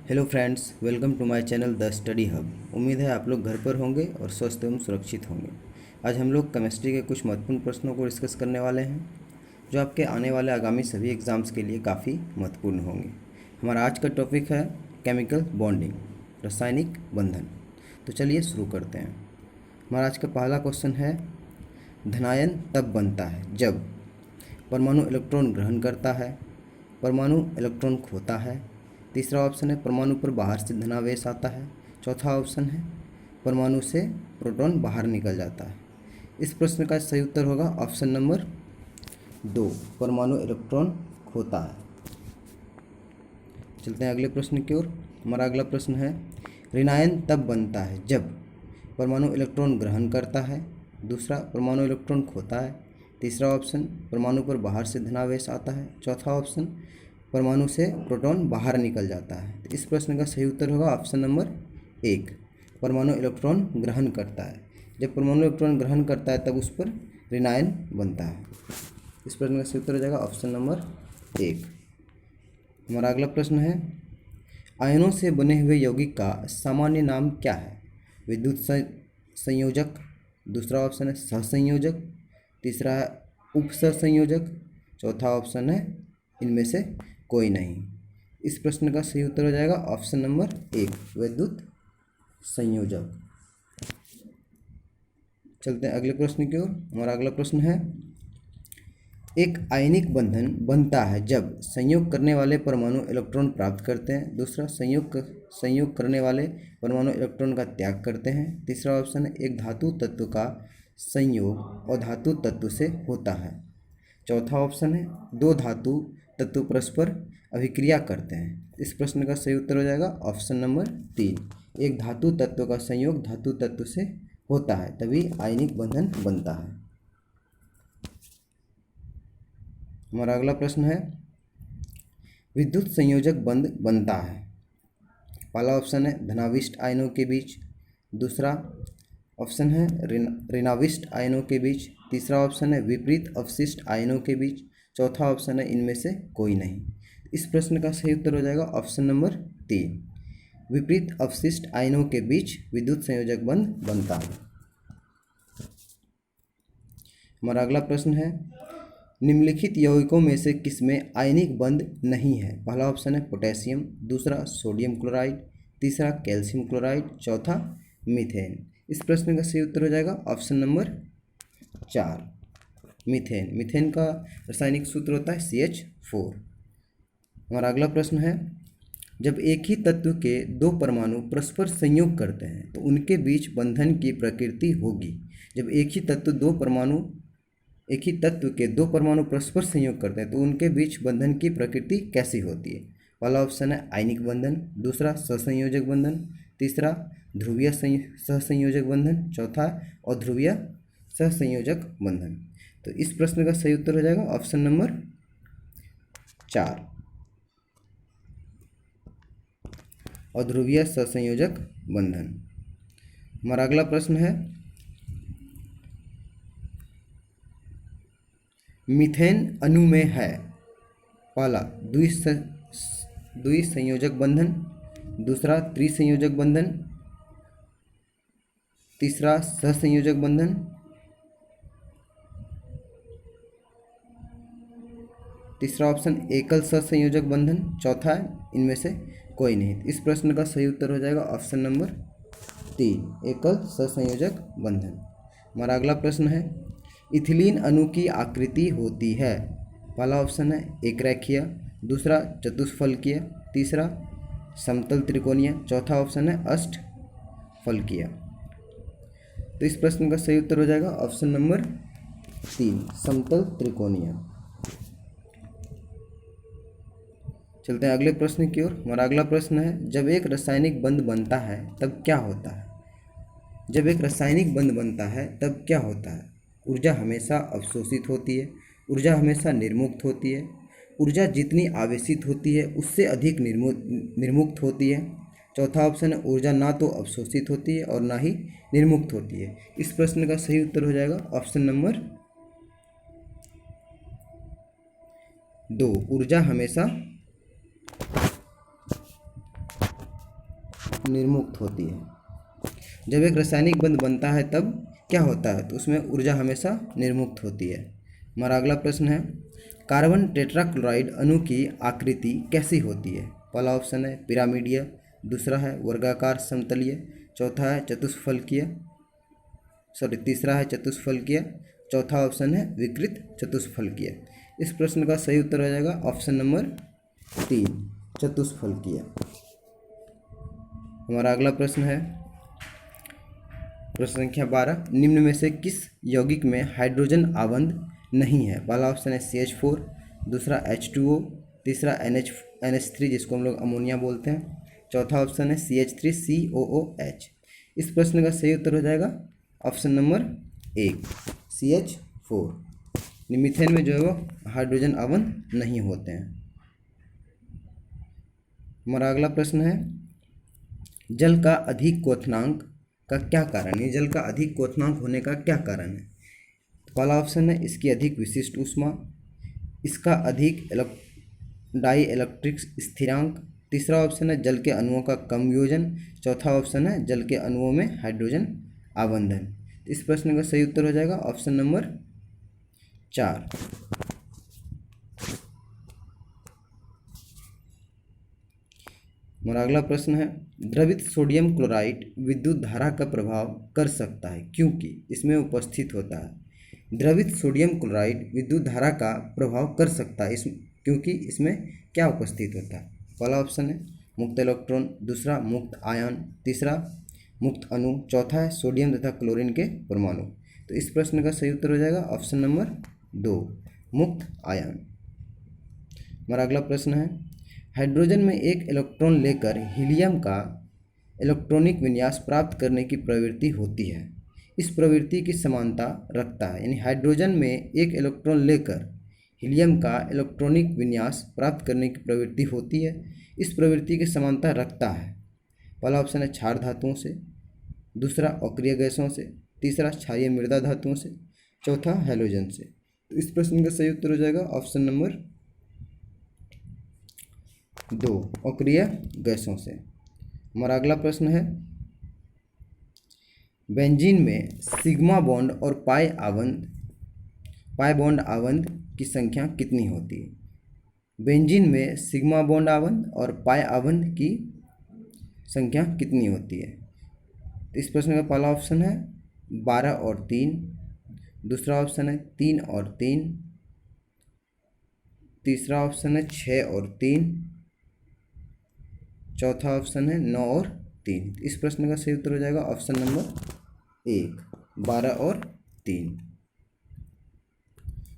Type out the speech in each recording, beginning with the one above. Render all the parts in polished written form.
Hello friends, welcome to my channel the study hub. उम्मीद है आप लोग घर पर होंगे और स्वस्थ एवं सुरक्षित होंगे। आज हम लोग केमिस्ट्री के कुछ महत्वपूर्ण प्रश्नों को डिस्कस करने वाले हैं जो आपके आने वाले आगामी सभी एग्ज़ाम्स के लिए काफ़ी महत्वपूर्ण होंगे। हमारा आज का टॉपिक है केमिकल बॉन्डिंग, रासायनिक बंधन। तो चलिए शुरू करते हैं। हमारा आज का पहला क्वेश्चन है, धनायन तब बनता है जब परमाणु इलेक्ट्रॉन ग्रहण करता है, परमाणु इलेक्ट्रॉन खोता है। तीसरा ऑप्शन है परमाणु पर बाहर से धनावेश आता है। चौथा ऑप्शन है परमाणु से प्रोटॉन बाहर निकल जाता है। इस प्रश्न का सही उत्तर होगा ऑप्शन नंबर 2, परमाणु इलेक्ट्रॉन खोता है। चलते हैं अगले प्रश्न की ओर। हमारा अगला प्रश्न है, ऋणायन तब बनता है जब परमाणु इलेक्ट्रॉन ग्रहण करता है, दूसरा परमाणु इलेक्ट्रॉन खोता है, तीसरा ऑप्शन परमाणु पर बाहर से धनावेश आता है, चौथा ऑप्शन परमाणु से प्रोटॉन बाहर निकल जाता है। तो इस प्रश्न का सही उत्तर होगा ऑप्शन नंबर 1, परमाणु इलेक्ट्रॉन ग्रहण करता है। जब परमाणु इलेक्ट्रॉन ग्रहण करता है तब उस पर ऋणायन बनता है। इस प्रश्न का सही उत्तर हो जाएगा ऑप्शन नंबर 1। हमारा अगला प्रश्न है, आयनों से बने हुए यौगिक का सामान्य नाम क्या है? विद्युत संयोजक, दूसरा ऑप्शन है सहसंयोजक, तीसरा है उपसहसंयोजक, चौथा ऑप्शन है इनमें से कोई नहीं। इस प्रश्न का सही उत्तर हो जाएगा ऑप्शन नंबर 1, विद्युत संयोजक। चलते हैं अगले प्रश्न की ओर। हमारा अगला प्रश्न है, एक आयनिक बंधन बनता है जब संयोग करने वाले परमाणु इलेक्ट्रॉन प्राप्त करते हैं, दूसरा संयोग करने वाले परमाणु इलेक्ट्रॉन का त्याग करते हैं, तीसरा ऑप्शन है एक धातु तत्व का संयोग अधातु तत्व से होता है, चौथा ऑप्शन है दो धातु तत्व परस्पर अभिक्रिया करते हैं। इस प्रश्न का सही उत्तर हो जाएगा ऑप्शन नंबर 3, एक धातु तत्व का संयोग धातु तत्व से होता है तभी आयनिक बंधन बनता है। हमारा अगला प्रश्न है, विद्युत संयोजक बंध बनता है। पहला ऑप्शन है धनाविष्ट आयनों के बीच, दूसरा ऑप्शन है ऋणाविष्ट आयनों के बीच, तीसरा ऑप्शन है विपरीत अवशिष्ट आयनों के बीच, चौथा ऑप्शन है इनमें से कोई नहीं। इस प्रश्न का सही उत्तर हो जाएगा ऑप्शन नंबर 3, विपरीत अवशिष्ट आयनों के बीच विद्युत संयोजक बंध बनता है। हमारा अगला प्रश्न है, निम्नलिखित यौगिकों में से किसमें आयनिक बंध नहीं है? पहला ऑप्शन है पोटेशियम, दूसरा सोडियम क्लोराइड, तीसरा कैल्शियम क्लोराइड, चौथा मीथेन। इस प्रश्न का सही उत्तर हो जाएगा ऑप्शन नंबर 4, मीथेन। मीथेन का रासायनिक सूत्र होता है CH4। हमारा अगला प्रश्न है, जब एक ही तत्व के दो परमाणु परस्पर संयोग करते हैं तो उनके बीच बंधन की प्रकृति होगी। जब एक ही तत्व के दो परमाणु परस्पर संयोग करते हैं तो उनके बीच बंधन की प्रकृति कैसी होती है? पहला ऑप्शन है आयनिक बंधन, दूसरा सहसंयोजक बंधन, तीसरा ध्रुवीय सहसंयोजक बंधन, चौथा अध्रुवीय सहसंयोजक बंधन। तो इस प्रश्न का सही उत्तर हो जाएगा ऑप्शन नंबर 4, अध्रुवीय सहसंयोजक बंधन। हमारा अगला प्रश्न है, मीथेन अणु में है पहला द्विसंयोजक बंधन, दूसरा त्रिसंयोजक बंधन, तीसरा सहसंयोजक बंधन, तीसरा ऑप्शन एकल सहसंयोजक बंधन, चौथा इनमें से कोई नहीं। इस प्रश्न का सही उत्तर हो जाएगा ऑप्शन नंबर 3, एकल सहसंयोजक बंधन। हमारा अगला प्रश्न है, इथिलीन अणु की आकृति होती है। पहला ऑप्शन है एक रेखीय, दूसरा चतुष्फलकीय, तीसरा समतल त्रिकोणीय, चौथा ऑप्शन है अष्टफलकीय। तो इस प्रश्न का सही उत्तर हो जाएगा ऑप्शन नंबर 3, समतल त्रिकोणीय। चलते हैं अगले प्रश्न की ओर। हमारा अगला प्रश्न है, जब एक रासायनिक बंध बनता है तब क्या होता है? जब एक रासायनिक बंध बनता है तब क्या होता है? ऊर्जा हमेशा अवशोषित होती है, ऊर्जा हमेशा निर्मुक्त होती है, ऊर्जा जितनी आवेशित होती है उससे अधिक निर्मुक्त होती है, चौथा ऑप्शन है ऊर्जा ना तो अवशोषित होती है और ना ही निर्मुक्त होती है। इस प्रश्न का सही उत्तर हो जाएगा ऑप्शन नंबर 2, ऊर्जा हमेशा निर्मुक्त होती है। जब एक रासायनिक बंध बनता है तब क्या होता है, तो उसमें ऊर्जा हमेशा निर्मुक्त होती है। हमारा अगला प्रश्न है, कार्बन टेट्राक्लोराइड अणु की आकृति कैसी होती है। पहला ऑप्शन है पिरामिडीय, दूसरा है वर्गाकार समतलीय, चौथा है तीसरा है चतुष्फलकीय, चौथा ऑप्शन है विकृत चतुष्फलकीय। इस प्रश्न का सही उत्तर हो जाएगा ऑप्शन नंबर 3, चतुष्फलकीय। हमारा अगला प्रश्न है प्रश्न संख्या 12, निम्न में से किस यौगिक में हाइड्रोजन आबंध नहीं है। पहला ऑप्शन है CH4, दूसरा H2O, तीसरा NH3 जिसको हम लोग अमोनिया बोलते हैं, चौथा ऑप्शन है CH3COOH। इस प्रश्न का सही उत्तर हो जाएगा ऑप्शन नंबर 1, CH4। मीथेन में जो है वो हाइड्रोजन आबंध नहीं होते हैं। हमारा अगला प्रश्न है, जल का अधिक क्वथनांक का क्या कारण है। जल का अधिक क्वथनांक होने का क्या कारण है। पहला ऑप्शन है इसकी अधिक विशिष्ट ऊष्मा, इसका अधिक डाई इलेक्ट्रिक स्थिरांक, तीसरा ऑप्शन है जल के अणुओं का कम योजन, चौथा ऑप्शन है जल के अणुओं में हाइड्रोजन आबंधन। इस प्रश्न का सही उत्तर हो जाएगा ऑप्शन नंबर 4। हमारा अगला प्रश्न है, द्रवित सोडियम क्लोराइड विद्युत धारा का प्रभाव कर सकता है क्योंकि इसमें उपस्थित होता है। द्रवित सोडियम क्लोराइड विद्युत धारा का प्रभाव कर सकता है क्योंकि इसमें क्या उपस्थित होता है। पहला ऑप्शन है मुक्त इलेक्ट्रॉन, दूसरा मुक्त आयन, तीसरा मुक्त अणु, चौथा है सोडियम तथा क्लोरीन के परमाणु। तो इस प्रश्न का सही उत्तर हो जाएगा ऑप्शन नंबर 2, मुक्त आयन। हमारा अगला प्रश्न है, हाइड्रोजन में एक इलेक्ट्रॉन लेकर हीलियम का इलेक्ट्रॉनिक विन्यास प्राप्त करने की प्रवृत्ति होती है। इस प्रवृत्ति की समानता रखता है, यानी हाइड्रोजन में एक इलेक्ट्रॉन लेकर हीलियम का इलेक्ट्रॉनिक विन्यास प्राप्त करने की प्रवृत्ति होती है। इस प्रवृत्ति की समानता रखता है। पहला ऑप्शन है क्षार धातुओं से, दूसरा अक्रिय गैसों से, तीसरा क्षारीय मृदा धातुओं से, चौथा हैलोजन से। तो इस प्रश्न का सही उत्तर हो जाएगा ऑप्शन नंबर 2, अक्रिय गैसों से। हमारा अगला प्रश्न है, बेंजीन में सिग्मा बॉन्ड और पाई बॉन्ड आबंध की संख्या कितनी होती है। बेंजीन में सिग्मा बॉन्ड आबंध और पाई आबंध की संख्या कितनी होती है। इस प्रश्न का पहला ऑप्शन है 12 और 3, दूसरा ऑप्शन है 3 और 3, तीसरा ऑप्शन है 6 और 3, चौथा ऑप्शन है 9 और 3। इस प्रश्न का सही उत्तर हो जाएगा ऑप्शन नंबर 1, 12 और 3।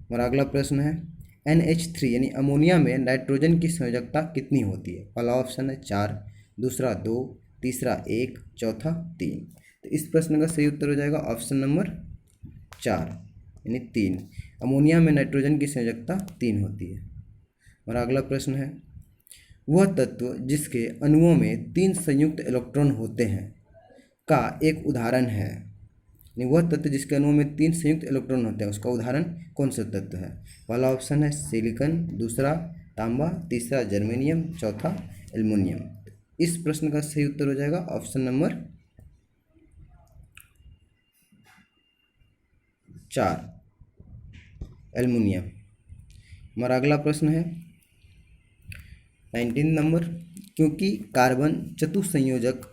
हमारा अगला प्रश्न है, NH3 यानी अमोनिया में नाइट्रोजन की संयोजकता कितनी होती है। पहला ऑप्शन है 4, दूसरा 2, तीसरा 1, चौथा 3। तो इस प्रश्न का सही उत्तर हो जाएगा ऑप्शन नंबर 4 यानी 3। अमोनिया में नाइट्रोजन की संयोजकता 3 होती है। हमारा अगला प्रश्न है, वह तत्व जिसके अणुओं में 3 संयुक्त इलेक्ट्रॉन होते हैं का एक उदाहरण है। वह तत्व जिसके अणुओं में 3 संयुक्त इलेक्ट्रॉन होते हैं उसका उदाहरण कौन सा तत्व है। पहला ऑप्शन है सिलिकॉन, दूसरा तांबा, तीसरा जर्मेनियम, चौथा एल्युमिनियम। इस प्रश्न का सही उत्तर हो जाएगा ऑप्शन नंबर 4, एल्युमिनियम। हमारा अगला प्रश्न है 19 नंबर, क्योंकि कार्बन चतुसंयोजक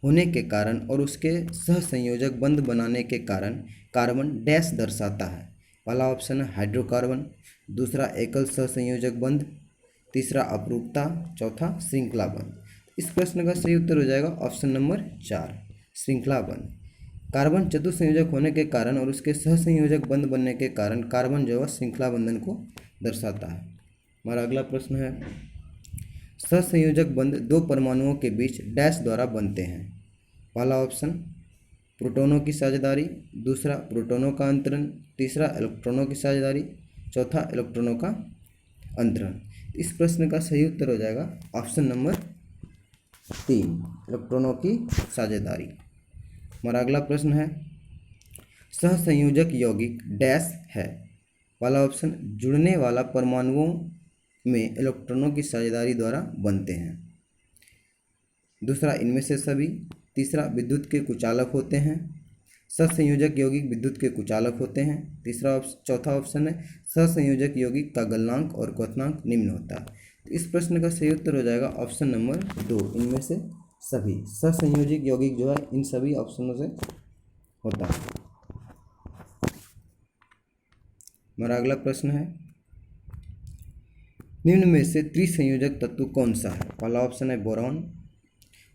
होने के कारण और उसके सहसंयोजक बंध बनाने के कारण कार्बन डैश दर्शाता है। पहला ऑप्शन है हाइड्रोकार्बन, दूसरा एकल सहसंयोजक बंध, तीसरा अपरूपता, चौथा श्रृंखला बंध। इस प्रश्न का सही उत्तर हो जाएगा ऑप्शन नंबर 4, श्रृंखला बंध। कार्बन चतुसंयोजक होने के कारण और उसके सहसंयोजक बंध बनने के कारण कार्बन जो है श्रृंखला बंधन को दर्शाता है। हमारा अगला प्रश्न है, सहसंयोजक बंध 2 परमाणुओं के बीच डैश द्वारा बनते हैं। पहला ऑप्शन प्रोटॉनों की साझेदारी, दूसरा प्रोटॉनों का अंतरण, तीसरा इलेक्ट्रॉनों की साझेदारी, चौथा इलेक्ट्रॉनों का अंतरण। इस प्रश्न का सही उत्तर हो जाएगा ऑप्शन नंबर 3, इलेक्ट्रॉनों की साझेदारी। हमारा अगला प्रश्न है, सहसंयोजक यौगिक डैश है। पहला ऑप्शन जुड़ने वाला परमाणुओं में इलेक्ट्रॉनों की साझेदारी द्वारा बनते हैं, दूसरा इनमें से सभी, तीसरा विद्युत के कुचालक होते हैं, सहसंयोजक यौगिक विद्युत के कुचालक होते हैं, चौथा ऑप्शन है सहसंयोजक यौगिक का गलनांक और क्वथनांक निम्न होता है। तो इस प्रश्न का सही उत्तर हो जाएगा ऑप्शन नंबर 2, इनमें से सभी। सहसंयोजक यौगिक जो है इन सभी ऑप्शनों से होता है। हमारा अगला प्रश्न है, निम्न में से त्रिसंयोजक तत्व कौन सा है? पहला ऑप्शन है बोरॉन,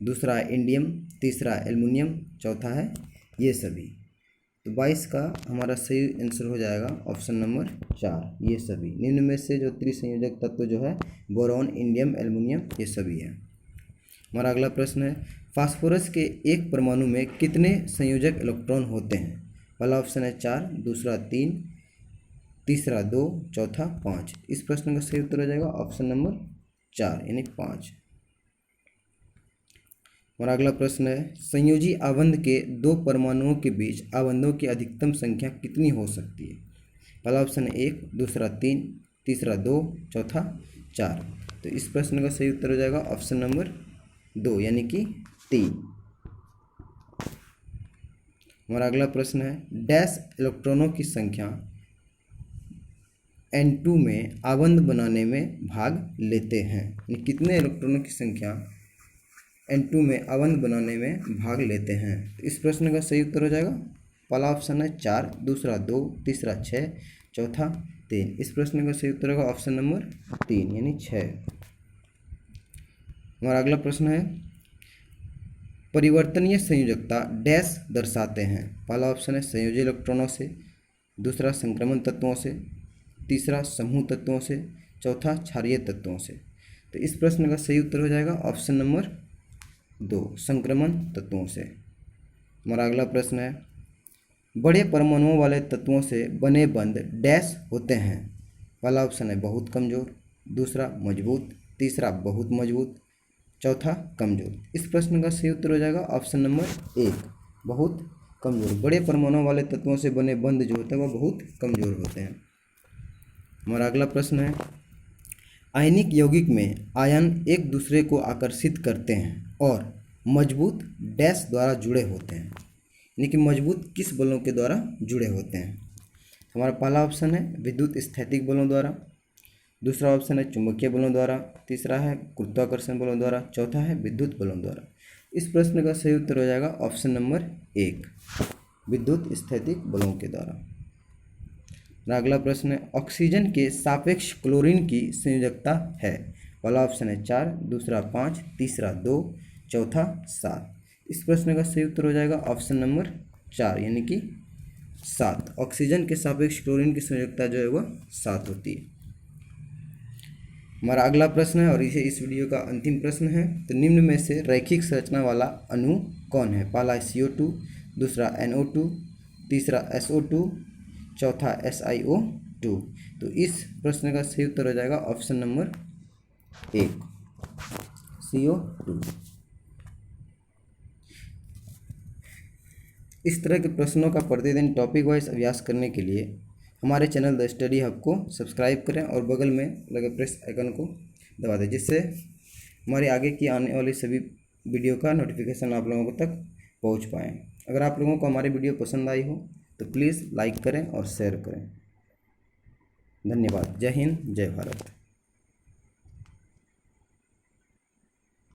दूसरा है इंडियम, तीसरा एल्युमिनियम, चौथा है ये सभी। तो 22 का हमारा सही आंसर हो जाएगा ऑप्शन नंबर 4, ये सभी। निम्न में से जो त्रिसंयोजक तत्व जो है बोरॉन, इंडियम, एल्युमिनियम ये सभी है। हमारा अगला प्रश्न है, फास्फोरस के एक परमाणु में कितने संयोजक इलेक्ट्रॉन होते हैं? पहला ऑप्शन है 4, दूसरा 3, तीसरा 2, चौथा 5। इस प्रश्न का सही उत्तर हो जाएगा ऑप्शन नंबर 4 यानी 5। हमारा अगला प्रश्न है, संयोजी आबंध के दो परमाणुओं के बीच आबंधों की अधिकतम संख्या कितनी हो सकती है? पहला ऑप्शन है 1, दूसरा 3, तीसरा 2, चौथा 4। तो इस प्रश्न का सही उत्तर हो जाएगा ऑप्शन नंबर 2 यानी कि 3। हमारा अगला प्रश्न है, डैश इलेक्ट्रॉनों की संख्या N2 में आबंध बनाने में भाग लेते हैं। कितने इलेक्ट्रॉनों की संख्या N2 में आबंध बनाने में भाग लेते हैं? तो इस प्रश्न का सही उत्तर हो जाएगा पहला ऑप्शन है 4, दूसरा 2, तीसरा 6, चौथा 3। इस प्रश्न का सही उत्तर होगा ऑप्शन नंबर 3 यानी 6। हमारा अगला प्रश्न है, परिवर्तनीय संयोजकता डैश दर्शाते हैं। पहला ऑप्शन है संयोजी इलेक्ट्रॉनों से, दूसरा संक्रमण तत्वों से, तीसरा समूह तत्वों से, चौथा क्षारीय तत्वों से। तो इस प्रश्न का सही उत्तर हो जाएगा ऑप्शन नंबर 2, संक्रमण तत्वों से। हमारा अगला प्रश्न है, बड़े परमाणुओं वाले तत्वों से बने बंध डैश होते हैं। पहला ऑप्शन है बहुत कमजोर, दूसरा मजबूत, तीसरा बहुत मजबूत, चौथा कमजोर। इस प्रश्न का सही उत्तर हो जाएगा ऑप्शन नंबर 1, बहुत कमजोर। बड़े परमाणुओं वाले तत्वों से बने बंध जो होते हैं वह बहुत कमजोर होते हैं। हमारा अगला प्रश्न है, आयनिक यौगिक में आयन एक दूसरे को आकर्षित करते हैं और मजबूत डैश द्वारा जुड़े होते हैं। यानी कि मजबूत किस बलों के द्वारा जुड़े होते हैं? हमारा पहला ऑप्शन है विद्युत स्थैतिक बलों द्वारा, दूसरा ऑप्शन है चुंबकीय बलों द्वारा, तीसरा है गुरुत्वाकर्षण बलों द्वारा, चौथा है विद्युत बलों द्वारा। इस प्रश्न का सही उत्तर हो जाएगा ऑप्शन नंबर 1, विद्युत स्थैतिक बलों के द्वारा। अगला प्रश्न है, ऑक्सीजन के सापेक्ष क्लोरीन की संयोजकता है। पहला ऑप्शन है 4, दूसरा 5, तीसरा 2, चौथा 7। इस प्रश्न का सही उत्तर हो जाएगा ऑप्शन नंबर 4 यानी कि 7। ऑक्सीजन के सापेक्ष क्लोरीन की संयोजकता जो है वह 7 होती है। हमारा अगला प्रश्न है और इसे इस वीडियो का अंतिम प्रश्न है, तो निम्न में से रैखिक संरचना वाला अणु कौन है? पहला CO2, दूसरा NO2, तीसरा SO2, चौथा SiO2। तो इस प्रश्न का सही उत्तर हो जाएगा ऑप्शन नंबर 1, CO2। इस तरह के प्रश्नों का प्रतिदिन टॉपिक वाइज अभ्यास करने के लिए हमारे चैनल द स्टडी हब को सब्सक्राइब करें और बगल में लगे प्रेस आइकन को दबा दें, जिससे हमारे आगे की आने वाली सभी वीडियो का नोटिफिकेशन आप लोगों तक पहुंच पाएँ। अगर आप लोगों को हमारी वीडियो पसंद आई हो तो प्लीज़ लाइक करें और शेयर करें। धन्यवाद। जय हिंद, जय भारत।